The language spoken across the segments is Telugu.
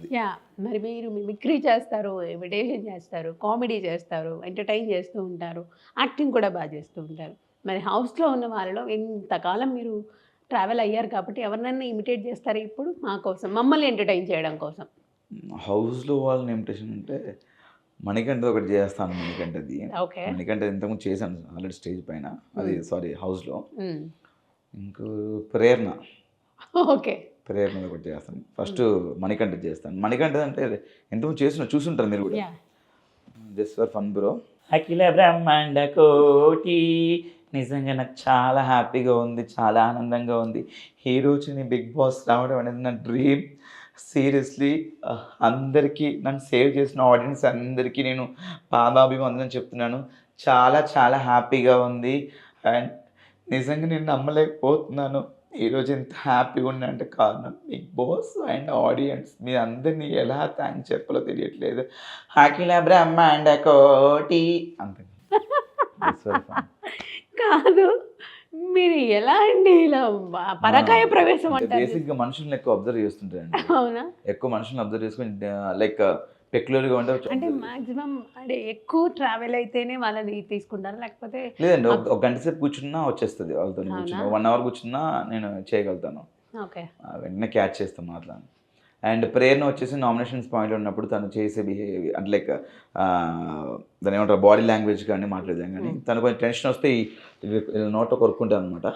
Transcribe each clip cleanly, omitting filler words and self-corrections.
యాహ్! మరి మీరు మిమిక్రీ చేస్తారు, ఇమిటేషన్ చేస్తారు, కామెడీ చేస్తారు, ఎంటర్‌టైన్ చేస్తూ ఉంటారు, యాక్టింగ్ కూడా చేస్తూ ఉంటారు. మరి హౌస్‌లో ఉన్న వాళ్ళలో ఇంతకాలం మీరు ట్రావెల్ అయ్యారు కాబట్టి ఎవరినైనా ఇమిటేట్ చేస్తారా ఇప్పుడు మా కోసం? మమ్మల్ని ఎంటర్‌టైన్ చేయడం కోసం. హౌస్‌లో వాళ్ళని ఇమిటేషన్ అంటే మణికంఠది ఒకటి చేస్తాను మణికంఠది. ఓకే. మణికంఠది ఇంతకుముందు చేశాను ఆల్రెడీ స్టేజ్ పైన. అది హ్మ్. సారీ హౌస్‌లో. హ్మ్. ఇంకో ప్రేరణ. ఓకే. ప్రేరణది ఒకటి చేస్తాను. హ్మ్. ఫస్ట్ మణికంఠది చేస్తాను. మణికంఠది అంటే ఇంతకుముందు చూసుంటారు మీరు గూడా. Yeah! Just for fun bro. అఖిల బ్రహ్మాండ కోటి నిజంగా నాకు చాలా హ్యాపీగా ఉంది. చాలా ఆనందంగా ఉంది. ఈ రోజుని బిగ్ బాస్ రావడం అనేది నా డ్రీమ్. సీరియస్లీ అందరికీ నన్ను సేవ్ చేసిన ఆడియన్స్ అందరికీ నేను పాదాభివందనం చెప్తున్నాను. చాలా చాలా హ్యాపీగా ఉంది. అండ్ నిజంగా నేను నమ్మలేకపోతున్నాను. ఈరోజు ఇంత హ్యాపీగా ఉన్నా అంటే కారణం బిగ్ బాస్ అండ్ ఆడియన్స్. మీ అందరిని ఎలా థ్యాంక్స్ చెప్పాలో తెలియట్లేదు. అఖిల బ్రహ్మాండ కోటి అంతే. Just for fun. కాదు. మీరు ఎలా అండి ఇలా పరకాయ ప్రవేశం అంటే అంటారు బేసిక్‌గా మనుషుల్ని ఎక్కువ అబ్జర్వ్ చేస్తుంటానండి. అవునా? ఎక్కువ మనుషుల్ని అబ్జర్వ్ చేసుకొని లైక్ పెక్యులర్‌గా ఉండే అంటే అబ్జర్వ్ మాక్సిమం అంటే ఎక్కువ ట్రావెల్ అయితేనే వాళ్ళని తీసుకుంటారా? లేకపోతే లేదండి. ఒక అబ్ ఒక గంట సేపు కూర్చున్నా వచ్చేస్తది. వాళ్ళతోని అవునా? కూర్చున్నా. 1 అవర్ కూర్చున్నా నేను చేయగలుగుతాను. ఓకే. వెంటనే క్యాచ్ చేస్తాను అట్లా. అండ్ ప్రేరణ వచ్చేసి నామినేషన్స్ పాయింట్‌లో ఉన్నప్పుడు తను చేసే అంటే లైక్ దాన్నేమంటారు బాడీ లాంగ్వేజ్ కానీ మాట్లాడేదాం కానీ హ్మ్. తను కొంచెం టెన్షన్ వస్తే ఇలా నోట్లో కొరుక్కుంటాననమాట.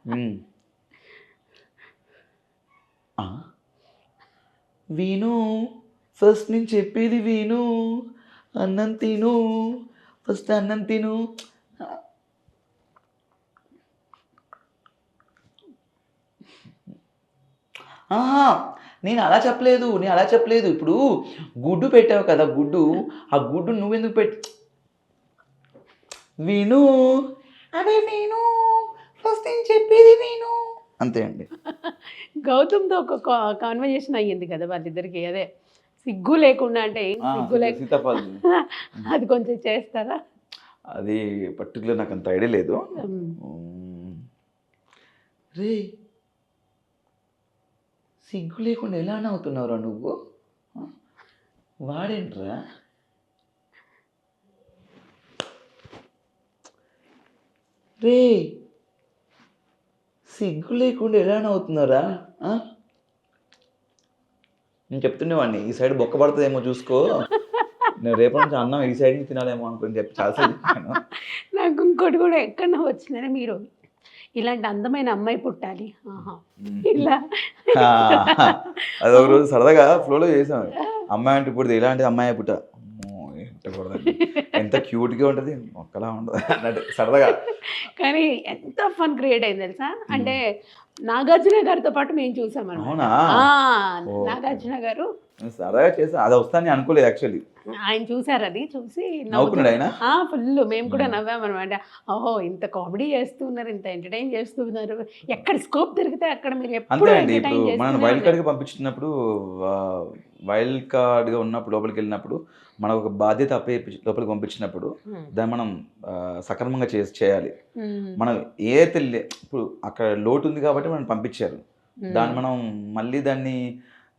హ్మ్. ఆ! విను ఫస్ట్ నేను చెప్పేది విను. అన్నం తిను. ఫస్ట్ అన్నం తిను. ఆహా! నేను అలా చెప్పలేదు. ఇప్పుడు గుడ్డు పెట్టావు కదా! గుడ్డు. ఆ గుడ్డు నువ్వెందుకు విను. అరే విను. ఫస్ట్ నేను చెప్పేది విను. అంతే అండి. గౌతమ్‌తో ఒక కాన్వర్జేషన్ అయ్యింది కదా! వాళ్ళిద్దరికీ. అదే సిగ్గు లేకుండా అంటే ఏం ఆ! సిగ్గు లేక సీతాఫలం. అది కొంచెం చేస్తారా? అది పర్టిక్యులర్ నాకంత ఐడియా లేదు. హ్మ్. హ్మ్. రేయ్! సిగ్గు లేకుండా ఎలా నవ్వుతున్నావురా నువ్వు? ఆ! వాడేంట్రా? రేయ్! సిగ్గు లేకుండా ఎలా నవ్వుతున్నావురా? ఆ! నేను చెప్తుండేవాడిని. ఈ సైడ్ బొక్క పడతదేమో చూసుకో. నేను రేపటి నుంచి అన్నం ఈ సైడ్ నుంచి తినాలేమో అనుకుని చెప్పి చాలా సార్లు చెప్పాను. నాకు ఇంకోటి కూడా ఎక్కడ నవ్వొచ్చిందంటే మీరు ఇలాంటి అందమైన అమ్మాయి పుట్టాలి. ఆహా! హ్మ్. ఇలా ఆ! అదొక రోజు సరదాగా ఫ్లోలో చేసాం. అమ్మాయి అంటే పుడితే ఇలాంటి అమ్మాయే పుట్టా. అమ్మో! ఎట్టకూడదండి. ఎంత క్యూట్‌గా ఉంటది. ఒక్కలా ఉండదు అన్నట్టు సరదాగా. కానీ ఎంత ఫన్ క్రియేట్ అయింది తెలుసా? హ్మ్. అంటే నాగార్జున గారితో పాటు మేము చూసామనమాట. అవునా? ఆ! ఓకే. నాగార్జున గారు నేను సరదాగా చేసా. అది వస్తదని అనుకోలేదు యాక్చువల్లీ. ఆయన చూసారది. చూసి నవ్వుతూ నవ్వుకున్నాడా ఆయన? ఫుల్లు మేము కూడా హ్మ్. నవ్వామనమాట. ఓహో! ఇంత కామెడీ చేస్తూ ఉన్నారు, ఇంత ఎంటర్‌టైన్ చేస్తూ ఉన్నారు. ఎక్కడ స్కోప్ దొరికితే అక్కడ మీరు అంతే ఎప్పుడు అండి. ఇప్పుడు ఎంటర్‌టైన్ మనల్ని చేస్తూనే వైల్డ్ ఉన్నారు. కార్డ్‌గా పంపించినప్పుడు వైల్డ్ కార్డ్‌గా ఉన్నప్పుడు లోపలికెళ్ళినప్పుడు మనకు ఒక బాధ్యత లోపలికి పంపించినప్పుడు హ్మ్. దాన్ని మనం సక్రమంగా చేయాలి. హ్మ్. మనం ఏదైతే ఇప్పుడు అక్కడ లోటు ఉంది కాబట్టి మనల్ని పంపించారు. హ్మ్. దాన్ని మనం మళ్ళీ దాన్ని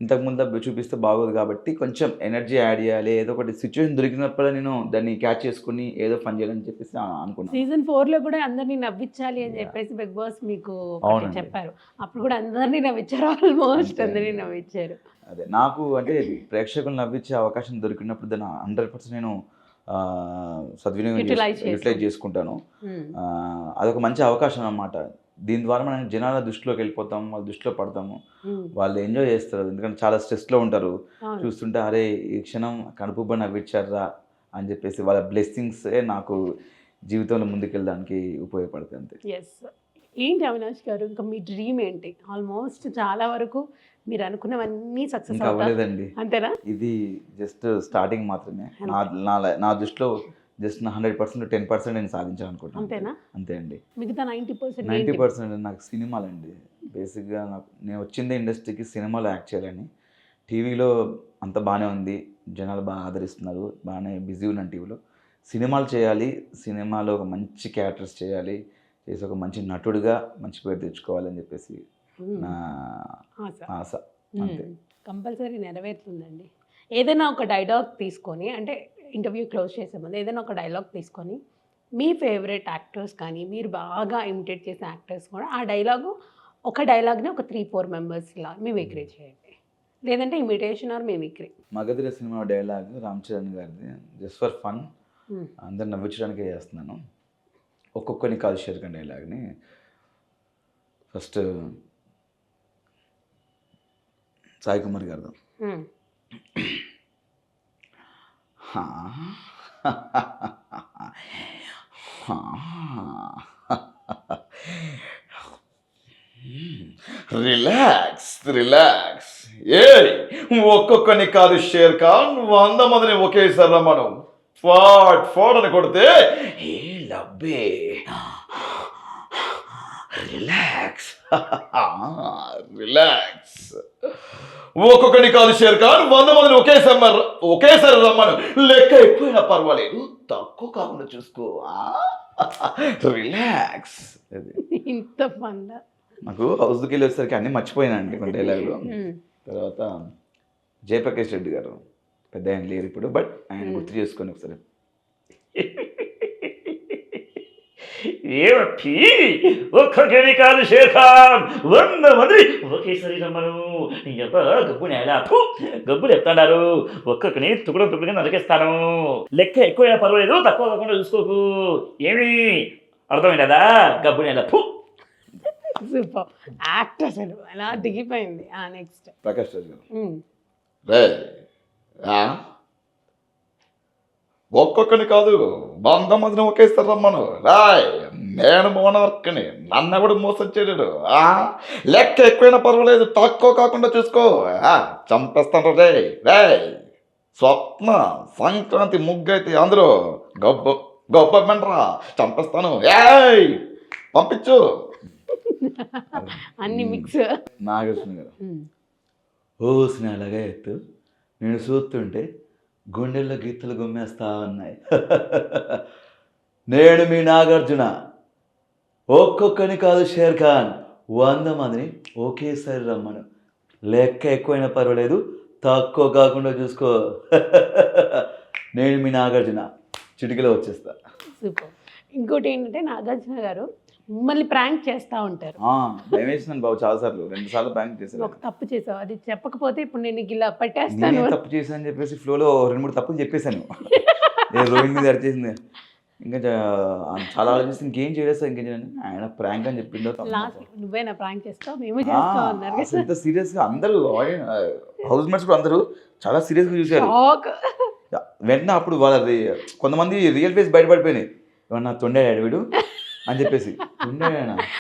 ఇంతకు ముందు చూపిస్తే బాగోదు కాబట్టి కొంచెం ఎనర్జీ యాడ్ చేయాలి. ఏదో ఒకటి సిట్యుయేషన్ దొరికినప్పుడే నేను దాన్ని క్యాచ్ చేసుకొని ఏదో ఫన్ చేయాలని చెప్పేసి అనుకున్నాను. సీజన్ 4లో కూడా అందరిని నవ్వించాలి అని యాహ్! చెప్పేసి బిగ్ బాస్ మీకు ఒకటి అవునండి. చెప్పారు. అప్పుడు కూడా అందరిని నవ్వించారు. ఆల్మోస్ట్ అంతే అందరిని అండి. నవ్వించారు. అదే. నాకు అంటే ప్రేక్షకులను నవ్వించే అవకాశం దొరికినప్పుడు దాన్ని 100% నేను యుటిలైజ్ యుటిలైజ్ చేసుకుంటారు. చేసుకుంటాను. హ్మ్. అదొక మంచి అవకాశం అన్నమాట. దీని ద్వారా మనం జనాల దృష్టిలోకెళ్ళిపోతాం. వాళ్ళ దృష్టిలో పడతాము. హ్మ్. వాళ్ళు ఎంజాయ్ చేస్తారు. ఎందుకంటే చాలా స్ట్రెస్‌లో ఉంటారు. అవును. చూస్తుంటే అరే! ఈ క్షణం కనుపుబ్బ నవ్విచ్చార్రా అని చెప్పేసి వాళ్ళ బ్లెస్సింగ్సే నాకు జీవితంలో ముందుకెళ్ళడానికి ఉపయోగపడతాయి అంతే. యెస్. ఏంటి అవినాష్ గారు ఇంకా మీ డ్రీమ్ ఏంటి? ఆల్మోస్ట్ చాలా వరకు మీరు అనుకున్నవన్నీ సక్సెస్ ఇంకా అవుతా అవ్వలేదండి. అంతేనా? ఇది జస్ట్ స్టార్టింగ్ మాత్రమే. నా అంతే. నా నా దృష్టిలో జస్ట్ నా 100% 10% నేను సాధించాలనుకుంటున్నాను అంతే. అంతేనా? అంతే అండి. మిగతా 90% ఏంటి? 90% నాకు సినిమాలండి. బేసిక్‌గా నేను వచ్చిందే ఇండస్ట్రీకి సినిమాలో యాక్ట్ చేయాలని. టీవీలో అంతా బానే ఉంది. జనాలు బాగా ఆదరిస్తున్నారు. బానే బిజీగా ఉన్నాను టీవీలో. సినిమాలు చేయాలి, సినిమాలో ఒక మంచి క్యారెక్టర్స్ చేయాలి, చేసి ఒక మంచి నటుడిగా మంచి పేరు తెచ్చుకోవాలని చెప్పేసి నా ఆశ ఆశ. అంతే. కంపల్సరీ నెరవేరుతుందండి. ఏదైనా ఒక డైలాగ్ తీసుకొని, అంటే ఇంటర్వ్యూ క్లోజ్ చేసే ముందు ఏదైనా ఒక డైలాగ్ తీసుకొని మీ ఫేవరెట్ యాక్టర్స్ కానీ మీరు బాగా ఇమిటేట్ చేసిన యాక్టర్స్ కూడా ఆ డైలాగు ఒక డైలాగ్ని ఒక 3-4 మెంబర్స్ ఇలా మిమిక్రీ చేయండి, లేదంటే imitation or mimicry. Magadheera cinema dialogue Ram Charan గారిది, జస్ట్ ఫర్ ఫన్, అందరు నవ్వించడానికే చేస్తున్నాను. ఒక్కొక్కరిని కాల్ షేర్ కానీ డైలాగ్ని ఫస్ట్ సాయి కుమార్ గారిది. Relax relax. ఏ ఒక్కొక్కరిని కాదు షేర్ ఖాన్, 100 మందిని ఒకేసారి రమ్మను. ఫాట్ ఫాట్ అని కొడితే ఏ లబ్బే. Relax relax. ఒక్కొక్కరిని కాదు షేర్ ఖాన్, 100 మందిని ఒకేసారి రమ్మను. లెక్క ఎక్కువైనా పర్వాలేదు, తక్కువ కాకుండా చూసుకో. రిలాక్స్. ఇంత పండ నాకు హౌస్కి వెళ్ళి వచ్చేసరికి అన్నీ మర్చిపోయినానండి కొన్ని డైలాగులు. తర్వాత జయప్రకాష్ రెడ్డి గారు పెద్ద ఆయన లేరు ఇప్పుడు, బట్ ఆయన గుర్తు చేసుకొని ఒకసారి. ఏమీ ఒక్కొక్కరిని కాదు షేర్ ఖాన్, 100 మంది ఒకేసారి రమ్మను. గబ్బు నేల గబ్బులు ఎత్తాడారు, ఒక్కొక్కరిని తుకుడుగా నరికేస్తాను. లెక్క ఎక్కువైనా పర్వాలేదు, తక్కువ కాకుండా చూసుకోకు. ఏమి అర్థమైంది కదా? గబ్బు నేల. సూపర్ యాక్ట్ అసలు అలా దిగిపోయింది. నెక్స్ట్ ప్రకాష్ రాజ్ గారు. రే ఒక్కొక్కరిని కాదు 100 మందిని ఒకేసారి రమ్మను. రాయ్ నేను మోనవర్క్ని, నన్ను ఎవడు మోసం చేయడు. లెక్క ఎక్కువైనా పర్వాలేదు, తక్కువ కాకుండా చూసుకో. చంపేస్తాను రే. రే స్వప్న సంక్రాంతి ముగ్గు అయితే అందరూ గొప్ప చంపేస్తాను. ఏయ్ పంపించు. అన్ని మిక్స్. నాగార్జున గారు. ఓ స్నేహలాగా ఎత్తు, నేను చూస్తుంటే గుండెల్లో గీతలు గుమ్మేస్తా ఉన్నాయి. నేను మీ నాగార్జున, ఒక్కొక్కరిని కాదు షేర్ ఖాన్, 100 మందిని ఒకేసారి రమ్మను. లెక్క ఎక్కువైనా పర్వాలేదు, తక్కువ కాకుండా చూసుకో. నేను మీ నాగార్జున, చిటికలో వచ్చేస్తా. సూపర్. ఇంకోటి ఏంటంటే నాగార్జున గారు మిమ్మల్ని ప్రాంక్ చేస్తూ ఉంటారు. భయమేసినాను బాబు చాలాసార్లు, 2 సార్లు ప్రాంక్ చేశాను. ఒక తప్పు చేసావు, అది చెప్పకపోతే ఇప్పుడు నేను ఇలా పట్టేస్తాను. నేను తప్పు చేశాను అని చెప్పేసి ఫ్లోలో 2-3 తప్పులు చెప్పేశాను. నేను రోహిణి మీద అరిచేసింది. ఇంకా చాలా ఆలోచిస్తే ఇంకేం చేయలేదు సార్, ఇంకేం చేయాలి. ఆయన ప్రాంక్ అని చెప్పిందో లాస్ట్ నువ్వేనా ప్రాంక్ చేస్తావు, మేము చేస్తావు అన్నారు కదా. ఎంత సీరియస్గా అందరూ హౌస్ మేట్స్ కూడా అందరూ చాలా సీరియస్గా చూశారు. వెంటనే అప్పుడు వాళ్ళది కొంతమంది రియల్ ఫేస్ బయటపడిపోయినాయి. ఏమన్నా తొండాడు వీడు అని చెప్పేసి. తొండాడా